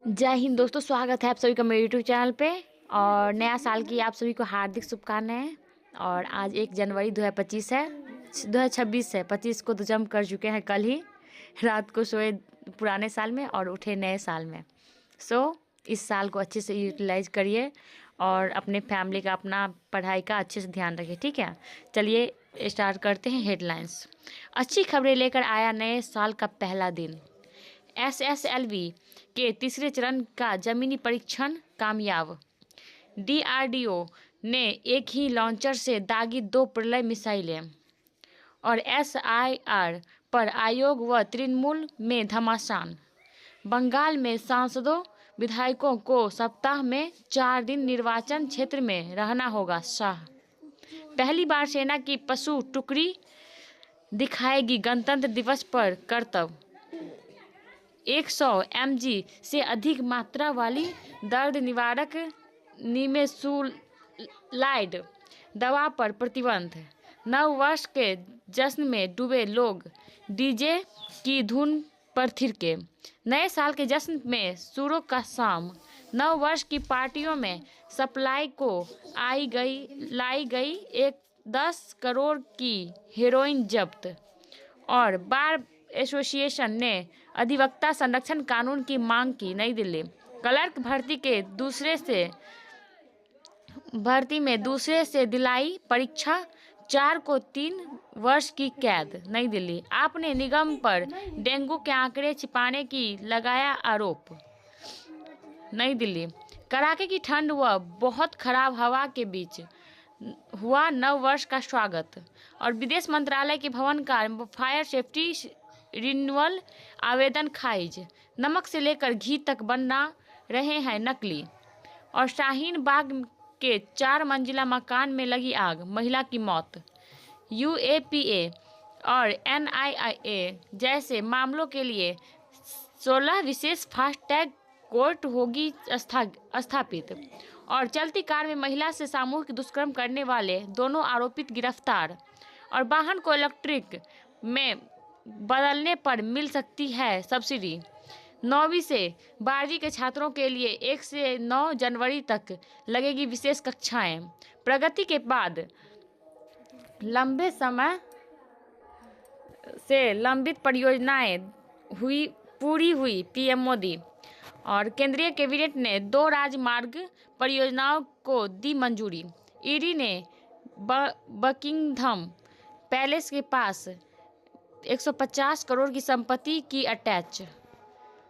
जय हिंद दोस्तों, स्वागत है आप सभी का मेरे यूट्यूब चैनल पे। और नया साल की आप सभी को हार्दिक शुभकामनाएं। और आज 1 जनवरी 2025 है, 2026 है। 25 को तो जंप कर चुके हैं। कल ही रात को सोए पुराने साल में और उठे नए साल में। इस साल को अच्छे से यूटिलाइज करिए और अपने फैमिली का, अपना पढ़ाई का अच्छे से ध्यान रखिए, ठीक है। चलिए स्टार्ट करते हैं हेडलाइंस। अच्छी खबरें लेकर आया नए साल का पहला दिन। SSLV के तीसरे चरण का जमीनी परीक्षण कामयाब। DRDO ने एक ही लॉन्चर से दागी 2 प्रलय मिसाइलें। और SIR पर आयोग व तृणमूल में घमासान। बंगाल में सांसदों विधायकों को सप्ताह में 4 दिन निर्वाचन क्षेत्र में रहना होगा। शाह। पहली बार सेना की पशु टुकड़ी दिखाएगी गणतंत्र दिवस पर करतब। 100 mg से अधिक मात्रा वाली दर्द निवारक निमेसुलाइड दवा पर प्रतिबंध। नव वर्ष के जश्न में डूबे लोग डीजे की धुन पर थिरके। नए साल के जश्न में सुरों का शाम। नव वर्ष की पार्टियों में सप्लाई को लाई गई 10 करोड़ की हेरोइन जब्त। और बार एसोसिएशन ने अधिवक्ता संरक्षण कानून की मांग की। नई दिल्ली। क्लर्क भर्ती में दूसरे से दिलाई परीक्षा, 4 को 3 वर्ष की कैद। नई दिल्ली। आपने निगम पर डेंगू के आंकड़े छिपाने की लगाया आरोप। नई दिल्ली। कड़ाके की ठंड व बहुत खराब हवा के बीच हुआ नव वर्ष का स्वागत। और विदेश मंत्रालय के भवन का फायर सेफ्टी रिन्यूअल आवेदन खारिज। नमक से लेकर घी तक बना रहे हैं नकली। और शाहीन बाग के 4 मंजिला मकान में लगी आग, महिला की मौत। UAPA और NIA जैसे मामलों के लिए 16 विशेष फास्टैग कोर्ट होगी स्थापित। और चलती कार में महिला से सामूहिक दुष्कर्म करने वाले दोनों आरोपित गिरफ्तार। और वाहन को इलेक्ट्रिक में बदलने पर मिल सकती है सब्सिडी। 9वीं से 12वीं के छात्रों के लिए 1 से 9 जनवरी तक लगेगी विशेष कक्षाएं। प्रगति के बाद लंबे समय से लंबित परियोजनाएं पूरी हुई, PM मोदी। और केंद्रीय कैबिनेट ने 2 राजमार्ग परियोजनाओं को दी मंजूरी। ईडी ने बकिंघम पैलेस के पास 150 करोड़ की संपत्ति की अटैच।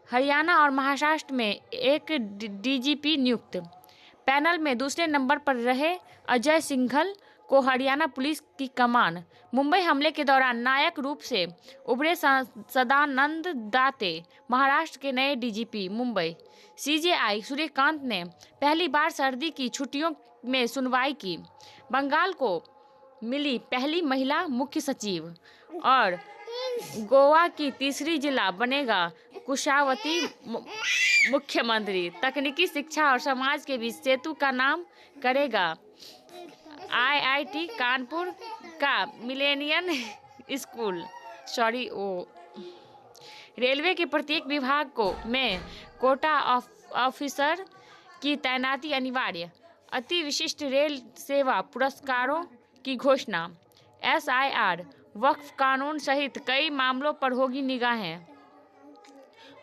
हरियाणा और महाराष्ट्र में एक DGP नियुक्त। पैनल में दूसरे नंबर पर रहे अजय सिंघल को हरियाणा पुलिस की कमान। मुंबई हमले के दौरान नायक रूप से उभरे सदानंद दाते महाराष्ट्र के नए DGP। मुंबई। CJI सूर्यकांत ने पहली बार सर्दी की छुट्टियों में सुनवाई की। बंगाल को मिली पहली महिला मुख्य सचिव। और गोवा की तीसरी जिला बनेगा कुशावती मुख्यमंत्री। तकनीकी शिक्षा और समाज के बीच सेतु का नाम करेगा IIT कानपुर का मिलेनियम स्कूल। रेलवे के प्रत्येक विभाग में कोटा ऑफिसर की तैनाती अनिवार्य। अति विशिष्ट रेल सेवा पुरस्कारों की घोषणा। SIR वक्फ कानून सहित कई मामलों पर होगी निगाहें।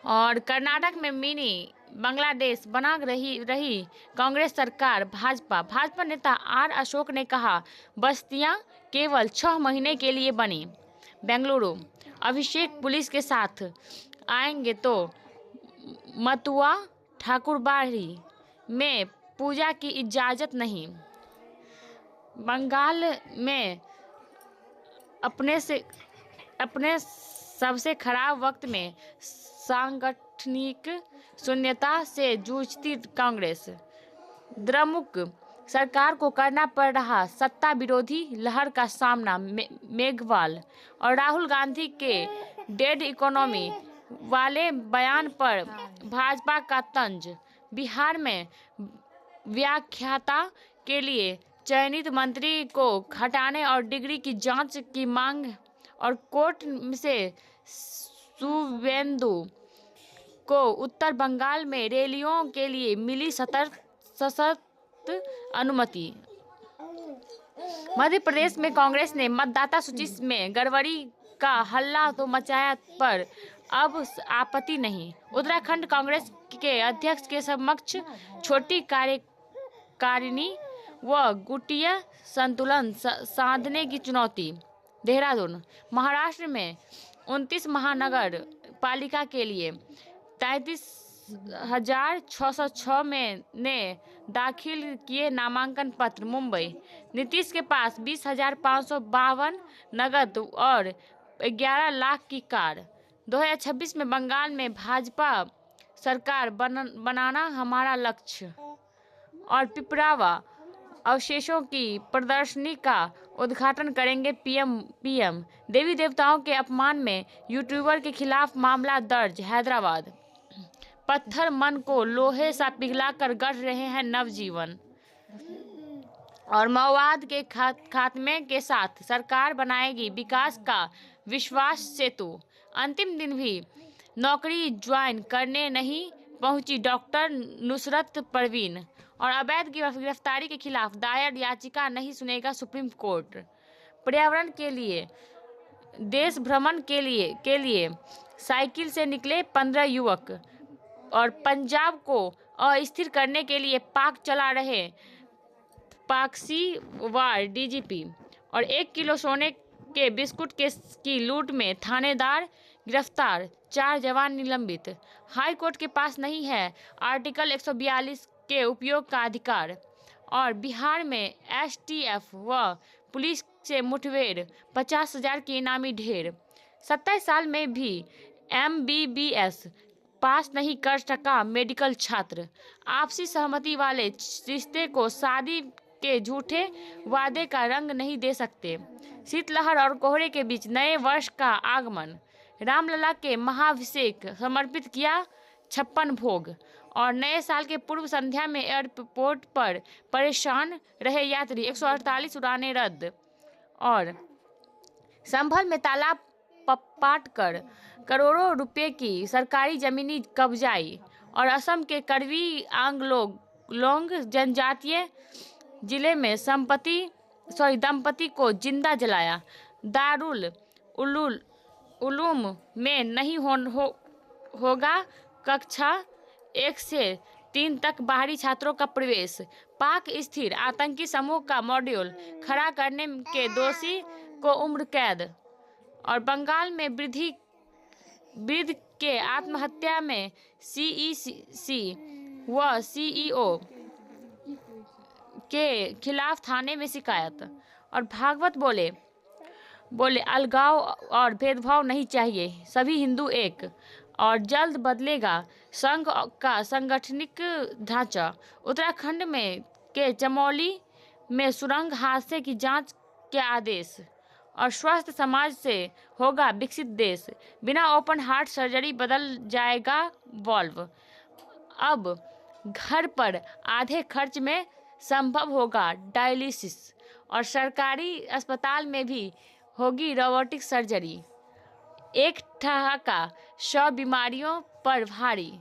और कर्नाटक में मिनी बांग्लादेश बना रही कांग्रेस सरकार। भाजपा नेता R अशोक ने कहा, बस्तियां केवल 6 महीने के लिए बनी। बेंगलुरु। अभिषेक पुलिस के साथ आएंगे तो मतुआ ठाकुरबाड़ी में पूजा की इजाजत नहीं। बंगाल में अपने सबसे खराब वक्त में सांगठनिक शून्यता से जूझती कांग्रेस। द्रमुक सरकार को करना पड़ रहा सत्ता विरोधी लहर का सामना। मेघवाल। और राहुल गांधी के डेड इकोनॉमी वाले बयान पर भाजपा का तंज। बिहार में व्याख्याता के लिए चयनित मंत्री को हटाने और डिग्री की जांच की मांग। और कोर्ट से शुभेंदु को उत्तर बंगाल में रैलियों के लिए मिली सशर्त अनुमति। मध्य प्रदेश में कांग्रेस ने मतदाता सूची में गड़बड़ी का हल्ला तो मचाया पर अब आपत्ति नहीं। उत्तराखंड कांग्रेस के अध्यक्ष के समक्ष छोटी कार्यकारिणी व गुटीय संतुलन साधने की चुनौती। देहरादून। महाराष्ट्र में 29 महानगर पालिका के लिए 33,606 में ने दाखिल किए नामांकन पत्र। मुंबई। नीतीश के पास 20,552 नगद और 11 लाख की कार। 2026 में बंगाल में भाजपा सरकार बनाना हमारा लक्ष्य। और पिपरावा अवशेषों की प्रदर्शनी का उद्घाटन करेंगे पीएम। देवी देवताओं के अपमान में यूट्यूबर के खिलाफ मामला दर्ज। हैदराबाद। पत्थर मन को लोहे सा पिघलाकर गढ़ रहे हैं नवजीवन। और माओवाद के खात्मे के साथ सरकार बनाएगी विकास का विश्वास सेतु। अंतिम दिन भी नौकरी ज्वाइन करने नहीं पहुंची डॉक्टर नुसरत परवीन। और अवैध गिरफ्तारी के खिलाफ दायर याचिका नहीं सुनेगा सुप्रीम कोर्ट। पर्यावरण के लिए देश भ्रमण के लिए साइकिल से निकले 15 युवक। और पंजाब को अस्थिर करने के लिए पाक चला रहे पाकसी वार डीजीपी। और 1 किलो सोने के बिस्कुट की लूट में थानेदार गिरफ्तार, 4 जवान निलंबित। हाई कोर्ट के पास नहीं है आर्टिकल 142 के उपयोग का अधिकार। और बिहार में एसटीएफ व पुलिस से मुठभेड़, 50,000 की इनामी ढेर। 27 साल में भी MBBS पास नहीं कर सका मेडिकल छात्र। आपसी सहमति वाले रिश्ते को शादी के झूठे वादे का रंग नहीं दे सकते। शीतलहर और कोहरे के बीच नए वर्ष का आगमन। रामलला के महाभिषेक समर्पित किया 56 भोग। और नए साल के पूर्व संध्या में एयरपोर्ट पर परेशान रहे यात्री, 148 उड़ानें रद्द। और संभल में तालाब पाट कर करोड़ों रुपए की सरकारी जमीनी कब्जाई। और असम के करवी आंगलोंग जनजातीय जिले में दंपति को जिंदा जलाया। दारुल उलूम में नहीं होगा कक्षा 1 से 3 तक बाहरी छात्रों का प्रवेश। पाक स्थिर आतंकी समूह का मॉड्यूल खड़ा करने के दोषी को उम्र कैद। और बंगाल में वृद्ध के आत्महत्या में CEC व CEO के खिलाफ थाने में शिकायत। और भागवत बोले अलगाव और भेदभाव नहीं चाहिए, सभी हिंदू एक। और जल्द बदलेगा संघ का सांगठनिक ढांचा। उत्तराखंड के चमोली में सुरंग हादसे की जांच के आदेश। और स्वस्थ समाज से होगा विकसित देश। बिना ओपन हार्ट सर्जरी बदल जाएगा वॉल्व। अब घर पर आधे खर्च में संभव होगा डायलिसिस। और सरकारी अस्पताल में भी होगी रोबोटिक सर्जरी। एक ठहाका 100 बीमारियों पर भारी।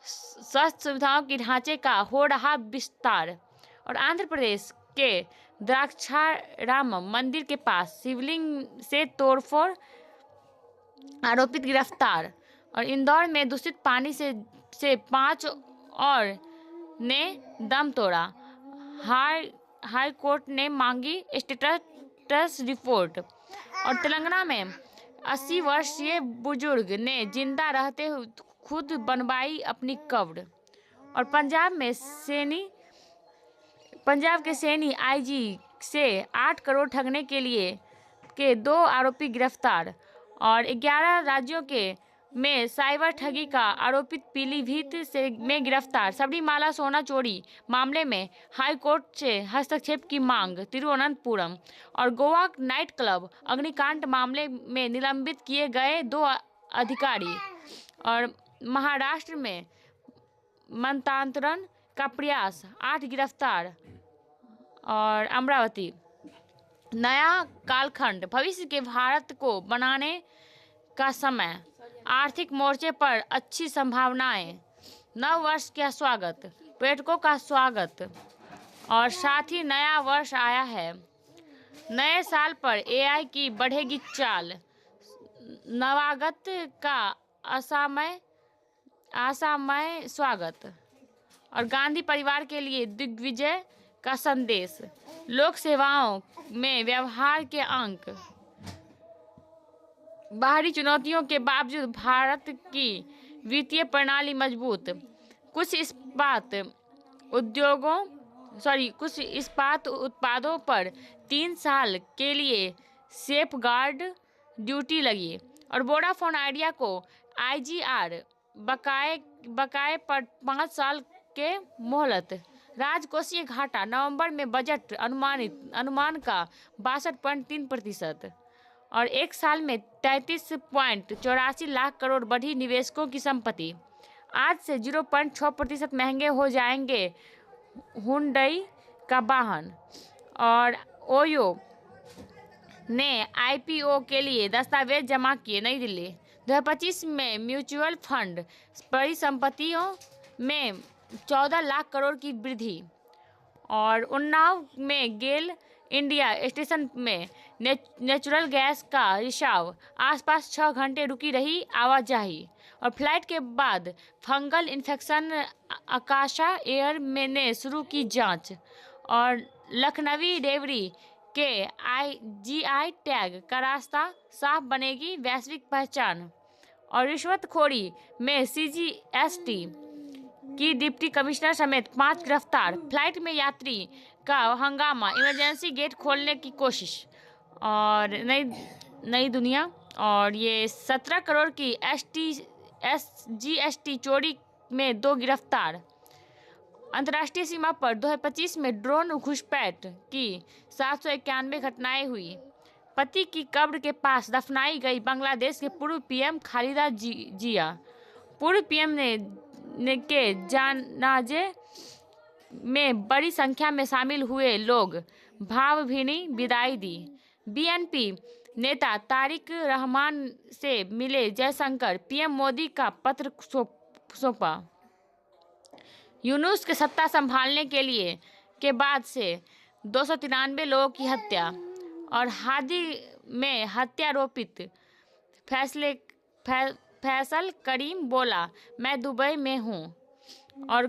स्वास्थ्य सुविधाओं के ढांचे का हो रहा विस्तार। और आंध्र प्रदेश के द्राक्षाराम मंदिर के पास शिवलिंग से तोड़फोड़, आरोपित गिरफ्तार। और इंदौर में दूषित पानी से 5 और ने दम तोड़ा। हाई कोर्ट ने मांगी स्टेटस रिपोर्ट। और तेलंगाना में 80 वर्षीय बुजुर्ग ने जिंदा रहते खुद बनवाई अपनी कब्र। और पंजाब के सैनी IG से 8 करोड़ ठगने के 2 आरोपी गिरफ्तार। और 11 राज्यों में साइबर ठगी का आरोपित पीलीभीत में गिरफ्तार। सबरीमाला सोना चोरी मामले में हाई कोर्ट से हस्तक्षेप की मांग। तिरुवनंतपुरम। और गोवा नाइट क्लब अग्निकांड मामले में निलंबित किए गए 2 अधिकारी। और महाराष्ट्र में मनतांतरण का प्रयास, 8 गिरफ्तार। और अमरावती। नया कालखंड, भविष्य के भारत को बनाने का समय। आर्थिक मोर्चे पर अच्छी संभावनाएं, नव वर्ष का स्वागत, पर्यटकों का स्वागत और साथ ही नया वर्ष आया है। नए साल पर एआई की बढ़ेगी चाल, नवागत का असामय स्वागत और गांधी परिवार के लिए दिग्विजय का संदेश, लोक सेवाओं में व्यवहार के अंक, बाहरी चुनौतियों के बावजूद भारत की वित्तीय प्रणाली मजबूत, कुछ इस्पात उत्पादों पर 3 साल के लिए सेफगार्ड ड्यूटी लगी और वोडाफोन आइडिया को आईजीआर बकाए पर 5 साल के मोहलत। राजकोषीय घाटा, नवंबर में बजट अनुमान का 62.3% और एक साल में 33.84 लाख करोड़ बढ़ी निवेशकों की संपत्ति। आज से 0.6% महंगे हो जाएंगे हुंडई का वाहन और ओयो ने आईपीओ के लिए दस्तावेज जमा किए। नई दिल्ली 2025 में म्यूचुअल फंड परिसंपत्तियों में 14 लाख करोड़ की वृद्धि और उन्नाव में गेल इंडिया स्टेशन में नेचुरल गैस का रिसाव, आसपास 6 घंटे रुकी रही आवाजाही और फ्लाइट के बाद फंगल इन्फेक्शन, आकाशा एयर में ने शुरू की जांच और लखनवी डेवरी के जीआई टैग का रास्ता साफ, बनेगी वैश्विक पहचान और रिश्वतखोरी में सीजीएसटी की डिप्टी कमिश्नर समेत 5 गिरफ्तार, फ्लाइट में यात्री का हंगामा, इमरजेंसी गेट खोलने की कोशिश और नई दुनिया और ये 17 करोड़ की जीएसटी चोरी में 2 गिरफ्तार। अंतर्राष्ट्रीय सीमा पर 2025 में ड्रोन घुसपैठ की 791 घटनाएं हुई। पति की कब्र के पास दफनाई गई बांग्लादेश के पूर्व पीएम खालिदा जिया। पूर्व पीएम ने के जनाजे में बड़ी संख्या में शामिल हुए लोग भावभीनी विदाई दी। बीएनपी नेता तारिक रहमान से मिले जयशंकर, पीएम मोदी का पत्र सौंपा। यूनुस के सत्ता संभालने के बाद से 293 लोगों की हत्या और हादी में हत्यारोपित फैसल करीम बोला, मैं दुबई में हूँ और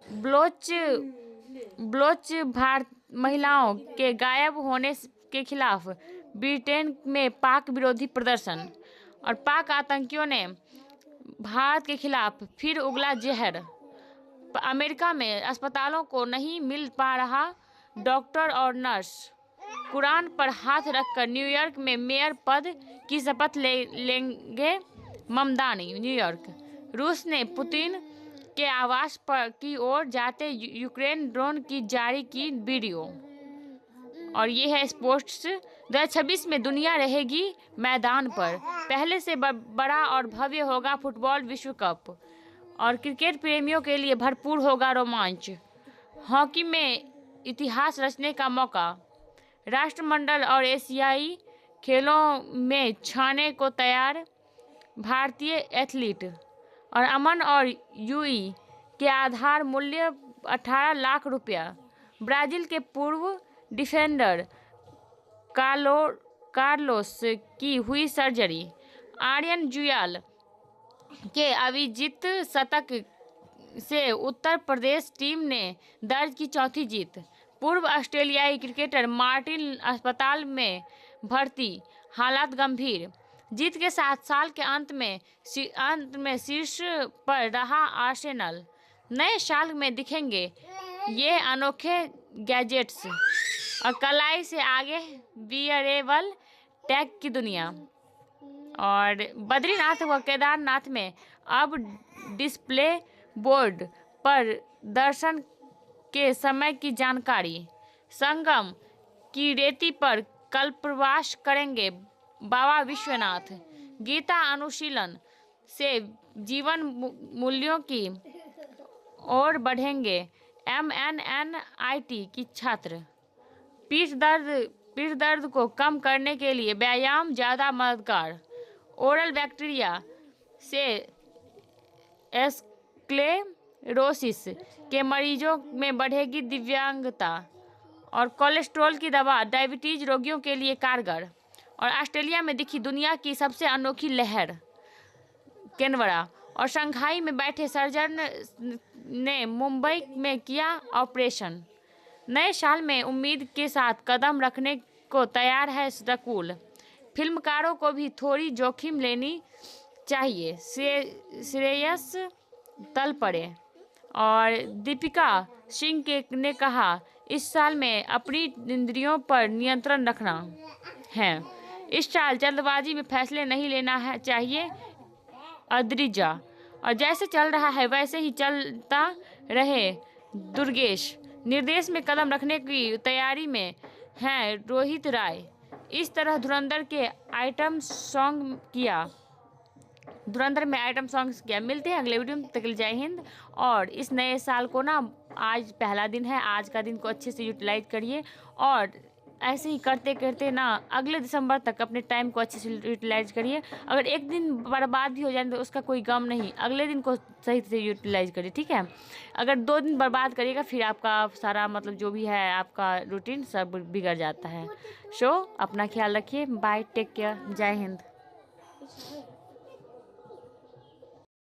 बलोच महिलाओं के गायब होने के खिलाफ ब्रिटेन में पाक विरोधी प्रदर्शन और पाक आतंकियों ने भारत के खिलाफ फिर उगला जहर। अमेरिका में अस्पतालों को नहीं मिल पा रहा डॉक्टर और नर्स। कुरान पर हाथ रखकर न्यूयॉर्क में मेयर पद की शपथ लेंगे ममदानी। न्यूयॉर्क, रूस ने पुतिन के आवास पर की ओर जाते यूक्रेन ड्रोन की जारी की वीडियो। और ये है स्पोर्ट्स। 2026 में दुनिया रहेगी मैदान पर, पहले से बड़ा और भव्य होगा फुटबॉल विश्व कप और क्रिकेट प्रेमियों के लिए भरपूर होगा रोमांच। हॉकी में इतिहास रचने का मौका, राष्ट्रमंडल और एशियाई खेलों में छाने को तैयार भारतीय एथलीट और अमन और यूई के आधार मूल्य 18 लाख रुपया। ब्राजील के पूर्व डिफेंडर कार्लोस की हुई सर्जरी। आर्यन जुयाल के अविजित शतक से उत्तर प्रदेश टीम ने दर्ज की चौथी जीत। पूर्व ऑस्ट्रेलियाई क्रिकेटर मार्टिन अस्पताल में भर्ती, हालात गंभीर। जीत के साथ साल के अंत में शीर्ष पर रहा आर्सेनल। नए साल में दिखेंगे ये अनोखे गैजेट्स और कलाई से आगे वियरेबल टैग की दुनिया। और बद्रीनाथ व केदारनाथ में अब डिस्प्ले बोर्ड पर दर्शन के समय की जानकारी। संगम की रेती पर कल्पवास करेंगे बाबा विश्वनाथ। गीता अनुशीलन से जीवन मूल्यों की ओर बढ़ेंगे MNNIT की छात्र। पीठ दर्द को कम करने के लिए व्यायाम ज़्यादा मददगार। ओरल बैक्टीरिया से स्क्लेरोसिस के मरीजों में बढ़ेगी दिव्यांगता। और कोलेस्ट्रॉल की दवा डायबिटीज रोगियों के लिए कारगर। और ऑस्ट्रेलिया में दिखी दुनिया की सबसे अनोखी लहर कैनबरा। और शंघाई में बैठे सर्जन ने मुंबई में किया ऑपरेशन। नए साल में उम्मीद के साथ कदम रखने को तैयार है रकुल। फिल्मकारों को भी थोड़ी जोखिम लेनी चाहिए, श्रेयस तलपड़े। और दीपिका सिंह ने कहा, इस साल में अपनी इंद्रियों पर नियंत्रण रखना है। इस साल जल्दबाजी में फैसले नहीं लेना है चाहिए। अद्रिजा। और जैसे चल रहा है वैसे ही चलता रहे। दुर्गेश। निर्देश में कदम रखने की तैयारी में हैं रोहित राय। इस तरह धुरंधर में आइटम सॉन्ग्स किया। मिलते हैं अगले वीडियो में, तक के लिए जय हिंद। और इस नए साल को ना, आज पहला दिन है, आज का दिन को अच्छे से यूटिलाइज करिए। और ऐसे ही करते करते ना अगले दिसंबर तक अपने टाइम को अच्छे से यूटिलाइज करिए। अगर एक दिन बर्बाद भी हो जाए तो उसका कोई गम नहीं, अगले दिन को सही से यूटिलाइज करिए, ठीक है। अगर 2 दिन बर्बाद करिएगा फिर आपका सारा मतलब जो भी है आपका रूटीन सब बिगड़ जाता है। अपना ख्याल रखिए। बाय, टेक केयर, जय हिंद।